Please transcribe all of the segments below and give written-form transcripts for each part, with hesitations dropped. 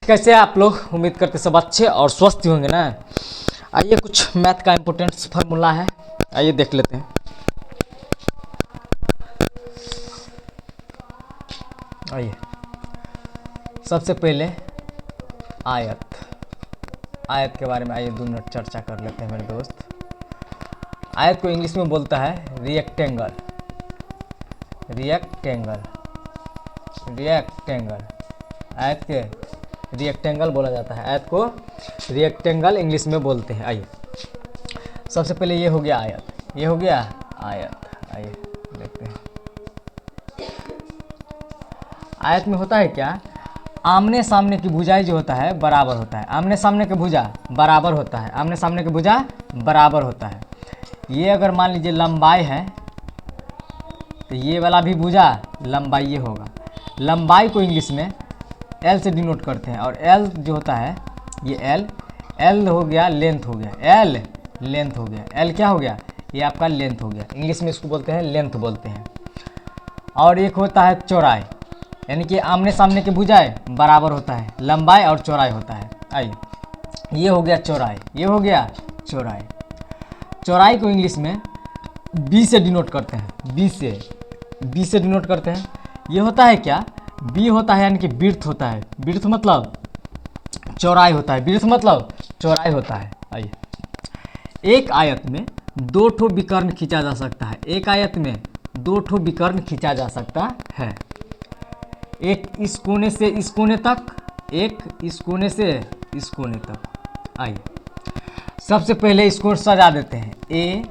कैसे हैं आप लोग? उम्मीद करते सब अच्छे और स्वस्थ ही होंगे ना। आइए कुछ मैथ का इम्पोर्टेंट फार्मूला है, आइए देख लेते हैं। आइए सबसे पहले आयत के बारे में आइए 2 मिनट चर्चा कर लेते हैं मेरे दोस्त। आयत को इंग्लिश में बोलता है रिएक्टेंगल। आयत के रिएक्टेंगल बोला जाता है। आयत को रिएक्टेंगल इंग्लिश में बोलते हैं। आइए सबसे पहले ये हो गया आयत, ये हो गया आयत। आइए देखते हैं आयत में होता है क्या, आमने सामने की भुजाएं जो होता है बराबर होता है। आमने सामने की भुजा बराबर होता है, आमने सामने की भुजा बराबर होता है। ये अगर मान लीजिए लंबाई है तो ये वाला भी भुजा लंबाई ये होगा। लंबाई को इंग्लिश में एल से डिनोट करते हैं, और एल जो होता है ये एल हो गया, लेंथ हो गया, एल लेंथ हो गया, एल क्या हो गया, ये आपका लेंथ हो गया। इंग्लिश में इसको बोलते हैं लेंथ बोलते हैं। और एक होता है चौड़ाई, यानी कि आमने सामने के भुजाएं बराबर होता है, लंबाई और चौड़ाई होता है। आइए ये हो गया चौड़ाई, ये हो गया चौड़ाई। चौड़ाई को इंग्लिश में बी से डिनोट करते हैं, बी से डिनोट करते हैं। ये होता है क्या, बी होता है यानी कि बिर्थ होता है। बिर्थ मतलब चौड़ाई होता है, बिर्थ मतलब चौड़ाई होता है। आइए एक आयत में 2 ठो विकर्ण खींचा जा सकता है। एक आयत में 2 ठो विकर्ण खींचा जा सकता है, एक इस कोने से इस कोने तक, एक इस कोने से इस कोने तक। आइए सबसे पहले इसको सजा देते हैं, ए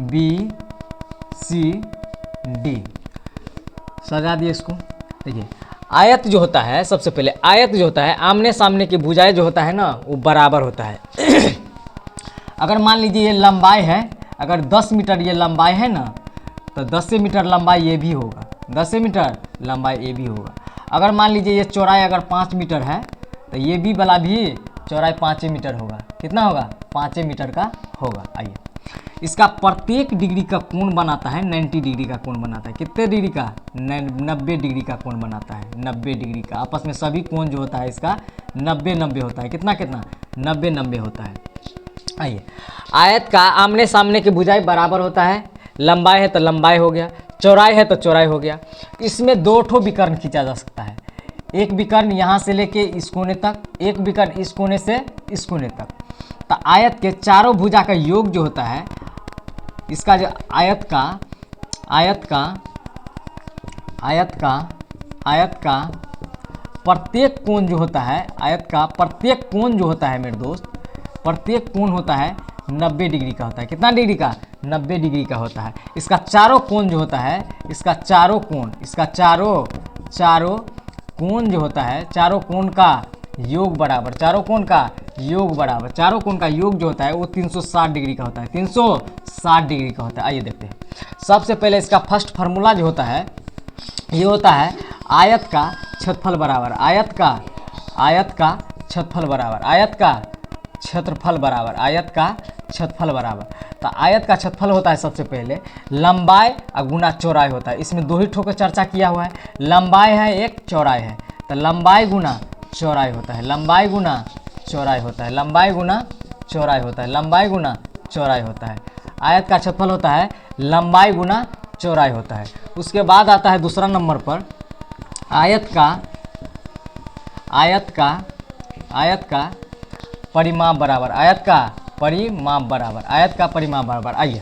बी सी डी, सजा दिए इसको। देखिए आयत जो होता है, सबसे पहले आयत जो होता है आमने सामने की भुजाएं जो होता है ना वो बराबर होता है। अगर मान लीजिए ये लंबाई है, अगर 10 मीटर ये लंबाई है ना तो 10 मीटर लंबाई ये भी होगा, 10 मीटर लंबाई ये भी होगा। अगर मान लीजिए ये चौड़ाई अगर 5 मीटर है तो ये भी वाला भी चौड़ाई 5 मीटर होगा। कितना होगा, 5 मीटर का होगा। आइए इसका प्रत्येक डिग्री का कोण बनाता है 90 डिग्री का कोण बनाता है। कितने डिग्री का, 90 डिग्री का कोण बनाता है। 90 डिग्री का, आपस में सभी कोण जो होता है इसका 90 होता है। कितना 90 होता है। आइए आयत का आमने सामने की भुजाएं बराबर होता है, लंबाई है तो लंबाई हो गया, चौड़ाई है तो चौड़ाई हो गया। इसमें 2 ठो विकर्ण खींचा जा सकता है, एक विकर्ण यहाँ से लेके इस कोने तक, एक विकर्ण इस कोने से इस कोने तक। तो आयत के चारों भुजा का योग जो होता है, इसका जो आयत का प्रत्येक कोण जो होता है, आयत का प्रत्येक कोण जो होता है मेरे दोस्त, प्रत्येक कोण होता है 90 डिग्री का होता है। कितना डिग्री का, 90 डिग्री का होता है। इसका चारों कोण जो होता है, इसका चारों कोण जो होता है, चारों कोण का योग बराबर, चारों कोण का योग बराबर, चारों कोण का योग जो होता है वो 360 डिग्री का होता है, 360 डिग्री का होता है। आइए देखते हैं। सबसे पहले इसका फर्स्ट फार्मूला जो होता है ये होता है आयत का क्षेत्रफल बराबर, आयत का क्षेत्रफल बराबर, आयत का क्षेत्रफल बराबर, आयत का क्षेत्रफल बराबर। तो आयत का क्षेत्रफल होता है सबसे पहले लंबाई और गुना चौड़ाई होता है। इसमें 2 ही ठो का चर्चा किया हुआ है, लंबाई है एक, चौड़ाई है। तो लंबाई गुना चौड़ाई होता है, लंबाई गुना चौड़ाई होता है, लंबाई गुना चौड़ाई होता है, लंबाई गुना चौड़ाई होता है। आयत का क्षेत्रफल होता है लंबाई गुना चौड़ाई होता है। उसके बाद आता है दूसरा नंबर पर आयत का परिमाप बराबर, आयत का परिमाप बराबर, आयत का परिमाप बराबर। आइए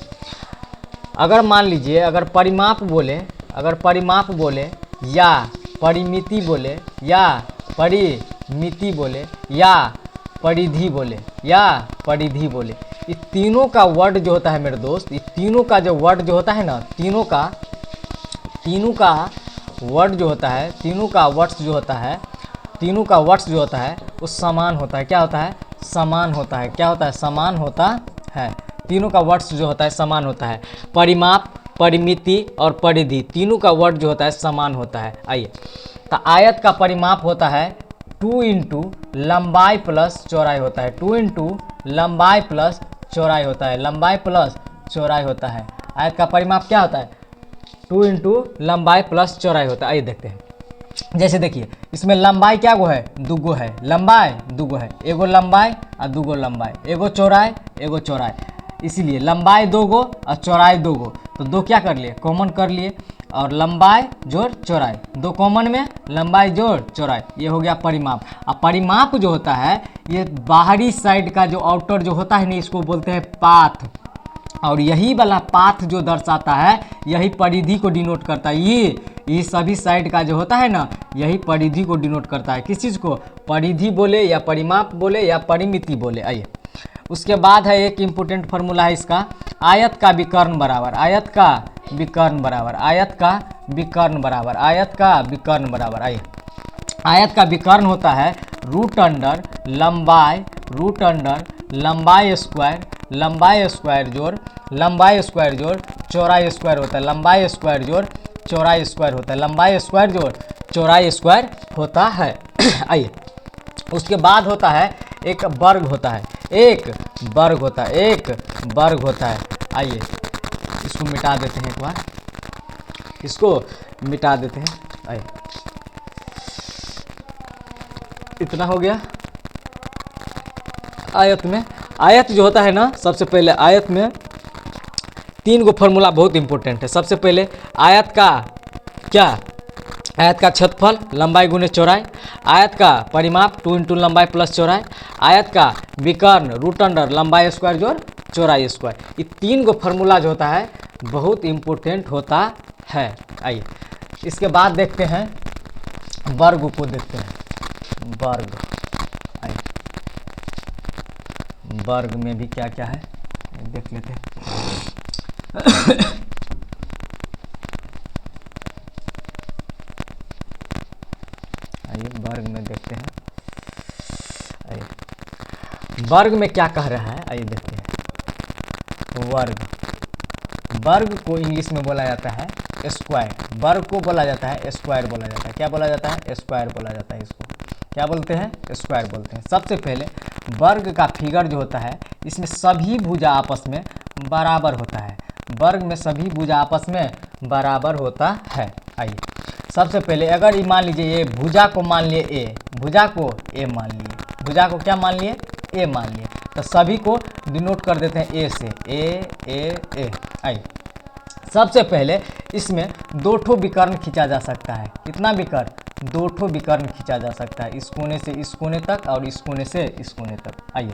अगर मान लीजिए अगर परिमाप बोले या परिमिति बोले या परिमिति बोले या परिधि बोले, ये तीनों का वर्ड जो होता है मेरे दोस्त, ये तीनों का जो वर्ड जो होता है ना, तीनों का वर्ड जो होता है, तीनों का वर्ड्स जो होता है वो समान होता है। क्या होता है, समान होता है। क्या होता है, समान होता है। तीनों का वर्ड्स जो होता है समान होता है। परिमाप, परिमिति और परिधि तीनों का वर्ड जो होता है समान होता है। आइए तो आयत का परिमाप होता है 2 इंटू लंबाई प्लस चौड़ाई होता है, 2 इंटू लंबाई प्लस चौड़ाई होता है, लंबाई प्लस चौड़ाई होता है। आयत का परिमाप क्या होता है, 2 इंटू लंबाई प्लस चौड़ाई होता है। आइए देखते हैं। जैसे देखिए इसमें लंबाई क्या गो है, दुगो है, लंबाई दुगो है, एगो लंबाई और दुगो लंबाई, एगो चौड़ाई एगो चौड़ाई, इसीलिए लंबाई दो गो और चौड़ाई दो गो, तो दो क्या कर लिए, कॉमन कर लिए, और लंबाई जोड़ चौड़ाई, दो कॉमन में लंबाई जोड़ चौड़ाई, ये हो गया परिमाप। अब परिमाप जो होता है ये बाहरी साइड का जो आउटर जो होता है ना, इसको बोलते हैं पाथ, और यही वाला पाथ जो दर्शाता है यही परिधि को डिनोट करता है। ये सभी साइड का जो होता है ना, यही परिधि को डिनोट करता है। किस चीज़ को, परिधि बोले या परिमाप बोले या परिमिति बोले। आइए उसके बाद है एक इम्पोर्टेंट फार्मूला है इसका, आयत का विकर्ण बराबर, आयत का विकर्ण बराबर, आयत का विकर्ण बराबर, आयत का विकर्ण बराबर। आइए आयत का विकर्ण होता है रूट अंडर लंबाई, रूट अंडर लंबाई स्क्वायर, लंबाई स्क्वायर जोड़ लंबाई स्क्वायर जोड़ चौड़ाई स्क्वायर होता है, लंबाई स्क्वायर जोड़ चौड़ाई स्क्वायर होता है, लंबाई स्क्वायर जोड़ चौड़ाई स्क्वायर होता है। आइए उसके बाद होता है एक वर्ग होता है, एक वर्ग होता है, एक वर्ग होता है। आइए इसको मिटा देते हैं, एक बार इसको मिटा देते हैं। आइए इतना हो गया। आयत में, आयत जो होता है ना, सबसे पहले आयत में तीन गो फार्मूला बहुत इंपॉर्टेंट है। सबसे पहले आयत का क्या, आयत का क्षेत्रफल लंबाई गुने चौड़ाई, आयत का परिमाप 2 इंटू लंबाई प्लस चौड़ाई, आयत का विकर्ण रूट अंडर लंबाई स्क्वायर जोड़ चौड़ाई स्क्वायर। ये तीन गो फार्मूला जो होता है बहुत इम्पोर्टेंट होता है। आइए इसके बाद देखते हैं वर्ग को, देखते हैं वर्ग। आइए वर्ग में भी क्या क्या है देख लेते हैं। आइए वर्ग में देखते हैं। आइए वर्ग में क्या कह रहा है, आइए देखते हैं। वर्ग, वर्ग को इंग्लिश में बोला जाता है स्क्वायर, वर्ग को बोला जाता है स्क्वायर बोला जाता है। क्या बोला जाता है, स्क्वायर बोला जाता है। इसको क्या बोलते हैं, स्क्वायर बोलते हैं। सबसे पहले वर्ग का फिगर जो होता है इसमें सभी भुजा आपस में बराबर होता है, वर्ग में सभी भुजा आपस में बराबर होता है। आइए सबसे पहले अगर ये मान लीजिए, ये भुजा को मान लिए ए, भुजा को ए मान लिए, भुजा को क्या मान लिए, ए मान लिए, तो सभी को डिनोट कर देते हैं ए से, ए। आइए सबसे पहले इसमें दो ठो विकर्ण खींचा जा सकता है। कितना विकर्ण, दो ठो विकर्ण खींचा जा सकता है, इस कोने से इस कोने तक और इस कोने से इस कोने तक। आइए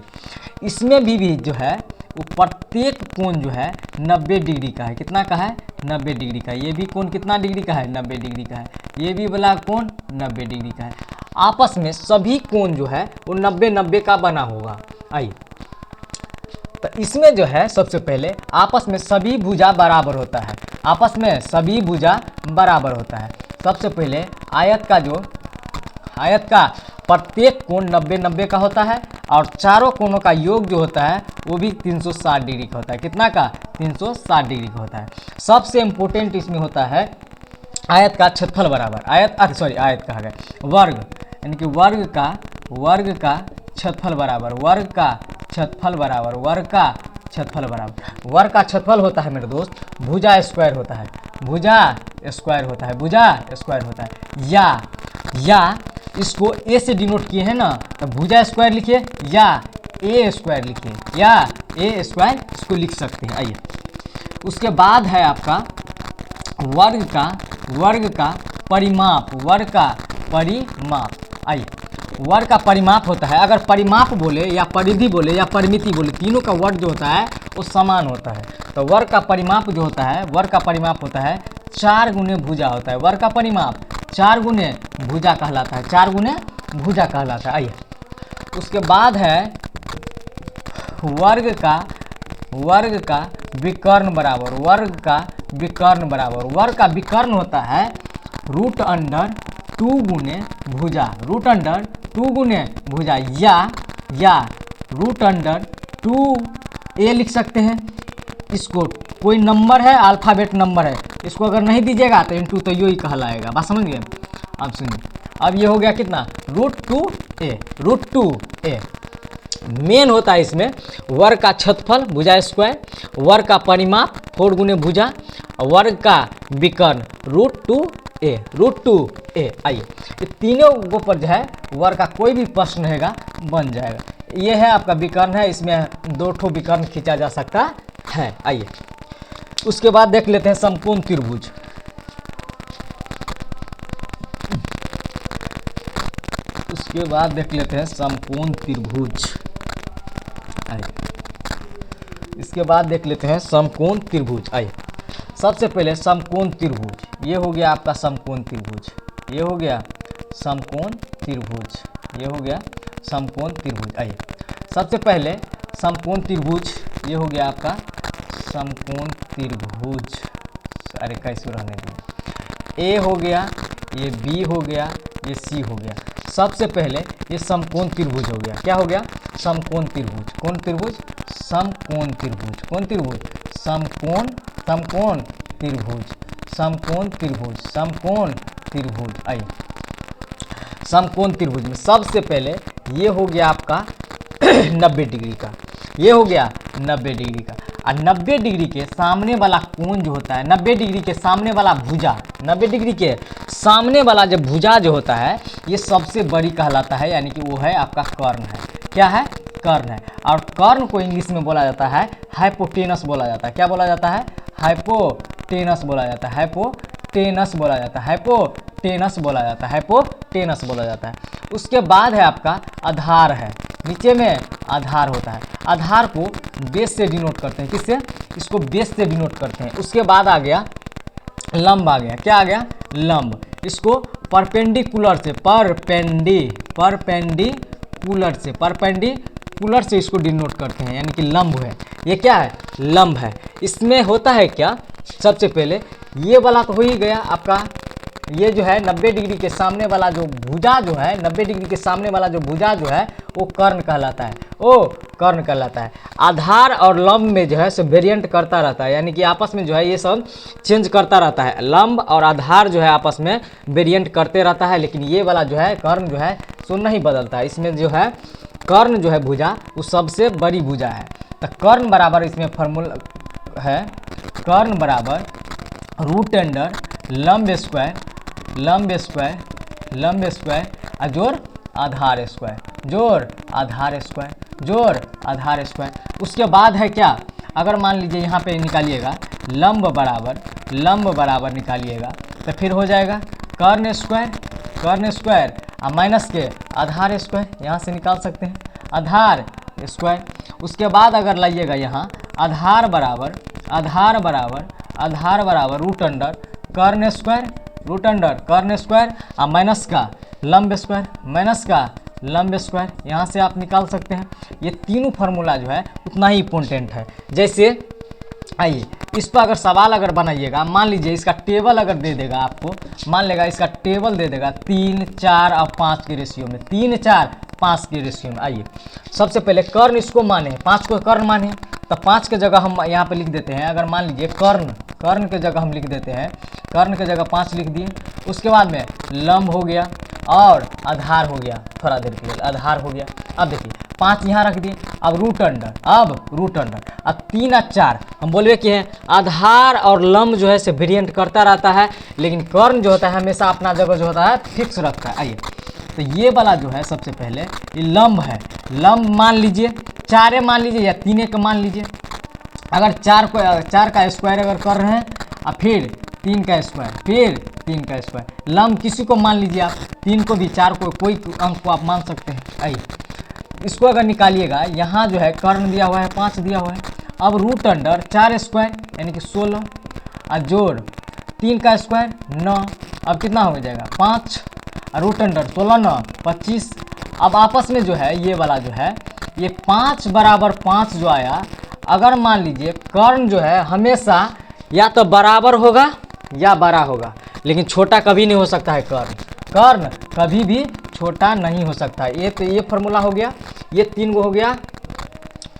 इसमें भी जो है वो प्रत्येक कोण जो है 90 डिग्री का है। कितना का है, 90 डिग्री का है। ये भी कोण कितना डिग्री का है, 90 डिग्री का है। ये भी वाला कोण 90 डिग्री का है। आपस में सभी कोण जो है वो 90-90 का बना होगा। आइए तो इसमें जो है सबसे पहले आपस में सभी भुजा बराबर होता है, आपस में सभी भुजा बराबर होता है। सबसे पहले आयत का जो, आयत का प्रत्येक कोण 90-90 का होता है और चारों कोणों का योग जो होता है वो भी 360 डिग्री का होता है। कितना का, 360 डिग्री का होता है। सबसे इम्पोर्टेंट इसमें होता है आयत का क्षेत्रफल बराबर, आयत आयत कहा गया, वर्ग, यानी कि वर्ग का क्षेत्रफल बराबर, वर्ग का क्षेत्रफल बराबर, वर्ग का क्षेत्रफल बराबर। वर्ग का क्षेत्रफल होता है मेरे दोस्त भुजा स्क्वायर होता है, भुजा स्क्वायर होता है, भुजा स्क्वायर होता है। या इसको ए से डिनोट किए हैं ना, तो भुजा स्क्वायर लिखिए या ए स्क्वायर लिखिए, या ए स्क्वायर इसको लिख सकते हैं। आइए उसके बाद है आपका वर्ग का परिमाप, वर्ग का परिमाप। आइए वर्ग का परिमाप होता है, अगर परिमाप बोले या परिधि बोले या परिमिति बोले, तीनों का वर्ग जो होता है वो समान होता है। तो वर्ग का परिमाप जो होता है, वर्ग का परिमाप होता है 4 गुने भुजा होता है। वर्ग का परिमाप 4 गुने भुजा कहलाता है, 4 गुने भुजा कहलाता है। आइए उसके बाद है वर्ग का विकर्ण बराबर, वर्ग का विकर्ण बराबर। वर्ग का विकर्ण होता है रूट अंडर 2 गुने भुजा, रूट अंडर 2 गुने भुजा, या रूट अंडर 2a लिख सकते हैं। इसको कोई नंबर है, अल्फ़ाबेट नंबर है, इसको अगर नहीं दीजिएगा तो इंटू तो यो ही कहलाएगा। बात समझ गए। अब सुनिए, अब ये हो गया कितना, √2a, √2a। मेन होता है इसमें वर्ग का क्षेत्रफल भुजा स्क्वायर, वर्ग का परिमाप 4 गुने भुजा, वर्ग का विकर्ण √2a ए, √2a। आइए ये तीनों गो पर जो है वर्ग का कोई भी प्रश्न रहेगा बन जाएगा। ये है आपका विकर्ण है, इसमें 2 ठो विकर्ण खींचा जा सकता है। आइए उसके बाद देख लेते हैं समकोण त्रिभुज। उसके बाद देख लेते हैं समकोण त्रिभुज। इसके बाद देख लेते हैं समकोण त्रिभुज। आइए सबसे पहले समकोण त्रिभुज, ये हो गया आपका समकोण त्रिभुज, ये हो गया समकोण त्रिभुज, ये हो गया समकोण त्रिभुज। आइए सबसे पहले समकोण त्रिभुज, ये हो गया आपका समकोण त्रिभुज। अरे कैसे रहने दिए, ए हो गया, ये बी हो गया, ये सी हो गया। सबसे पहले ये समकोण त्रिभुज हो गया, क्या हो गया समकोण त्रिभुज। कौन त्रिभुज, समकोण त्रिभुज। कौन त्रिभुज, समकोण, समकोण त्रिभुज, समकोण त्रिभुज, समकोण त्रिभुज। आइए समकोण त्रिभुज में सबसे पहले ये हो गया आपका 90 डिग्री का, ये हो गया 90 डिग्री का। और 90 डिग्री के सामने वाला कोण जो होता है, 90 डिग्री के सामने वाला भुजा, 90 डिग्री के सामने वाला जो भुजा जो होता है ये सबसे बड़ी कहलाता है, यानी कि वो है आपका कर्ण है। क्या है, कर्ण है। और कर्ण को इंग्लिश में बोला जाता है हाइपोटेनस बोला जाता है। क्या बोला जाता है, हाइपोटेनस बोला जाता है, हाइपोटेनस बोला जाता है, हाइपोटेनस बोला जाता है, हाइपोटेनस बोला जाता है। उसके बाद है आपका आधार है, नीचे में आधार होता है। आधार को बेस से डिनोट करते हैं, किससे, इसको बेस से डिनोट करते हैं। उसके बाद आ गया लंब, आ गया क्या आ गया, लंब। इसको परपेंडिकुलर से, परपेंडिकुलर से इसको डिनोट करते हैं, यानी कि लंब है। ये क्या है, लंब है। इसमें होता है क्या, सबसे पहले ये वाला तो हो ही गया आपका, ये जो है 90 डिग्री के सामने वाला जो भुजा जो है, 90 डिग्री के सामने वाला जो भुजा जो है वो कर्ण कहलाता है, वो कर्ण कहलाता है। आधार और लंब में जो है सो वेरिएंट करता रहता है, यानी कि आपस में जो है ये सब चेंज करता रहता है। लंब और आधार जो है आपस में वेरिएंट करते रहता है, लेकिन ये वाला जो है कर्ण जो है सो नहीं बदलता है। इसमें जो है कर्ण जो है भुजा वो सबसे बड़ी भुजा है। तो कर्ण बराबर इसमें फॉर्मूला है, कर्ण बराबर √अंडर लंब स्क्वायर, लंब स्क्वायर, लंब स्क्वायर जोड़ आधार स्क्वायर, जोड़ आधार स्क्वायर, जोड़ आधार स्क्वायर। उसके बाद है क्या, अगर मान लीजिए यहाँ पे निकालिएगा लंब बराबर निकालिएगा तो फिर हो जाएगा कर्ण स्क्वायर और माइनस के आधार स्क्वायर, यहाँ से निकाल सकते हैं आधार स्क्वायर। उसके बाद अगर लाइएगा यहाँ आधार बराबर √अंडर कर्ण स्क्वायर, √अंडर कर्ण स्क्वायर और माइनस का लंब स्क्वायर, माइनस का लंब स्क्वायर, यहाँ से आप निकाल सकते हैं। ये तीनों फार्मूला जो है उतना ही इम्पोर्टेंट है। जैसे आइए इस पर अगर सवाल अगर बनाइएगा, मान लीजिए इसका टेबल अगर दे देगा आपको, मान लेगा इसका टेबल दे देगा 3, 4 और 5 के रेशियो में, 3, 4, 5 के रेशियो में। आइए सबसे पहले कर्ण इसको माने, 5 को कर्ण माने, तो 5 के जगह हम यहाँ पे लिख देते हैं। अगर मान लीजिए कर्ण के जगह हम लिख देते हैं, कर्ण के जगह 5 लिख दिए। उसके बाद में लंब हो गया और आधार हो गया, थोड़ा देर के लिए आधार हो गया। अब देखिए 5 यहाँ रख दिए, अब √अंडर, अब 3 और 4 हम बोलवे कि हैं आधार और लंब जो है से वेरिएंट करता रहता है, लेकिन कर्ण जो होता है हमेशा अपना जगह जो होता है फिक्स रखता है। आइए तो ये वाला जो है सबसे पहले ये लंब है, लंब मान लीजिए 4 मान लीजिए या 3 का मान लीजिए। अगर 4 का स्क्वायर अगर कर रहे हैं और फिर 3 का स्क्वायर, फिर 3 का स्क्वायर, लंब किसी को मान लीजिए आप, 3 को भी, 4 को, कोई अंक को आप मान सकते हैं। आइए इसको अगर निकालिएगा, यहाँ जो है कर्ण दिया हुआ है 5 दिया हुआ है, अब √अंडर 4 स्क्वायर यानी कि 16 और जोड़ 3 का स्क्वायर 9, अब कितना हो जाएगा 5 और √अंडर 16 9 25। अब आपस में जो है ये वाला जो है ये 5 बराबर 5 जो आया, अगर मान लीजिए कर्ण जो है हमेशा या तो बराबर होगा या बड़ा होगा, लेकिन छोटा कभी नहीं हो सकता है। कर्ण कभी भी छोटा नहीं हो सकता है। ये तो ये फार्मूला हो गया, ये 3 गो हो गया।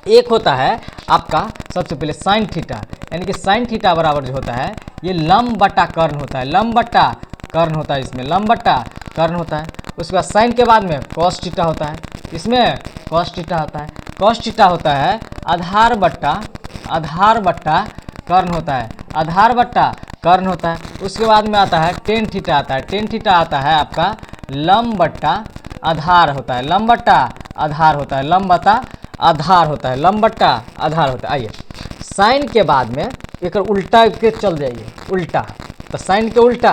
एक होता है आपका सबसे पहले साइन थीटा, यानी कि साइन थीटा बराबर जो होता है ये लंब बटा कर्ण होता है, लंब बटा कर्ण होता है, इसमें लंब बटा कर्ण होता है। उसके बाद साइन के बाद में कॉस थीटा होता है, इसमें कॉस थीटा होता है, कॉस थीटा होता है आधार बट्टा कर्ण होता है, आधार बट्टा कर्ण होता है। उसके बाद में आता है टेन थीटा आता है। टेन थीटा आता है आपका लंब बट्टा आधार होता है। लंब बट्टा आधार होता है। लंब बट्टा आधार होता है। लंब बट्टा आधार होता है। आइए साइन के बाद में एक उल्टा के चल जाइए, उल्टा, तो साइन के उल्टा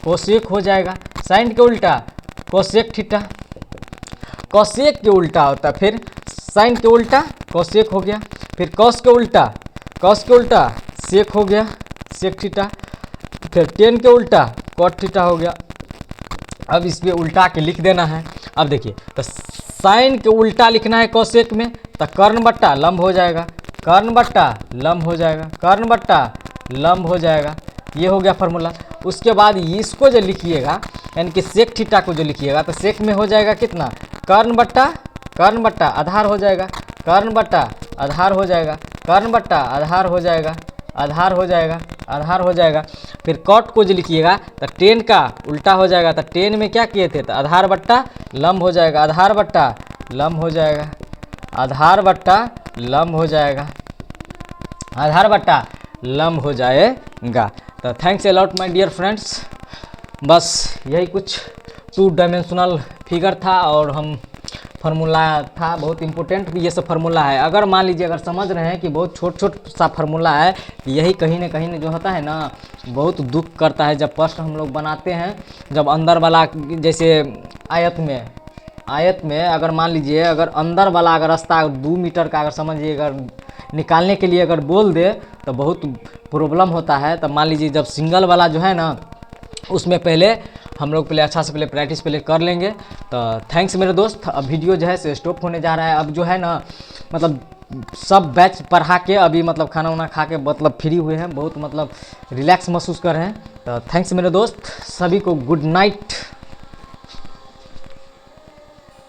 कोसेक हो जाएगा। साइन के उल्टा कोसेक थीटा, कोसेक के उल्टा होता है फिर साइन के उल्टा कोसेक हो गया, फिर कॉस के उल्टा सेक हो गया, सेक थीटा, फिर टेन के उल्टा कॉट थीटा हो गया। अब इस पे उल्टा के लिख देना है। अब देखिए तो साइन के उल्टा लिखना है कोसेक में, तो कर्ण बट्टा लंब हो जाएगा, कर्ण बट्टा लंब हो जाएगा, कर्ण बट्टा लंब हो जाएगा। ये हो गया फार्मूला। उसके बाद इसको जो लिखिएगा यानी कि सेक थीटा को जो लिखिएगा तो सेक में हो जाएगा कितना, कर्ण बट्टा आधार हो जाएगा, कर्ण बट्टा आधार हो जाएगा, कर्ण बट्टा आधार हो जाएगा, आधार हो जाएगा, आधार हो जाएगा। फिर कॉट को जो लिखिएगा तो टेन का उल्टा हो जाएगा, तो टेन में क्या किए थे तो आधार बट्टा लंब हो जाएगा, आधार बट्टा लंब हो जाएगा, आधार बट्टा लंब हो जाएगा, आधार बट्टा लंब हो जाएगा। तो thanks a lot my dear friends. बस यही कुछ 2 डायमेंशनल फिगर था और हम फार्मूला था, बहुत इंपॉर्टेंट ये सब फार्मूला है। अगर मान लीजिए अगर समझ रहे हैं कि बहुत छोट सा फार्मूला है, यही कहीं ना कहीं जो होता है ना बहुत दुख करता है जब प्रश्न हम लोग बनाते हैं, जब अंदर वाला जैसे आयत में अगर मान लीजिए अगर अंदर वाला अगर रास्ता 2 मीटर का अगर समझिए अगर निकालने के लिए अगर बोल दे तो बहुत प्रॉब्लम होता है। तब मान लीजिए जब सिंगल वाला जो है ना उसमें पहले हम लोग अच्छा से पहले प्रैक्टिस कर लेंगे। तो थैंक्स मेरे दोस्त। अब वीडियो जो है से स्टॉप होने जा रहा है। अब जो है ना मतलब सब बैच पढ़ा के अभी मतलब खाना वाना खा के मतलब फ्री हुए हैं, बहुत मतलब रिलैक्स महसूस कर रहे हैं। तो थैंक्स मेरे दोस्त, सभी को गुड नाइट।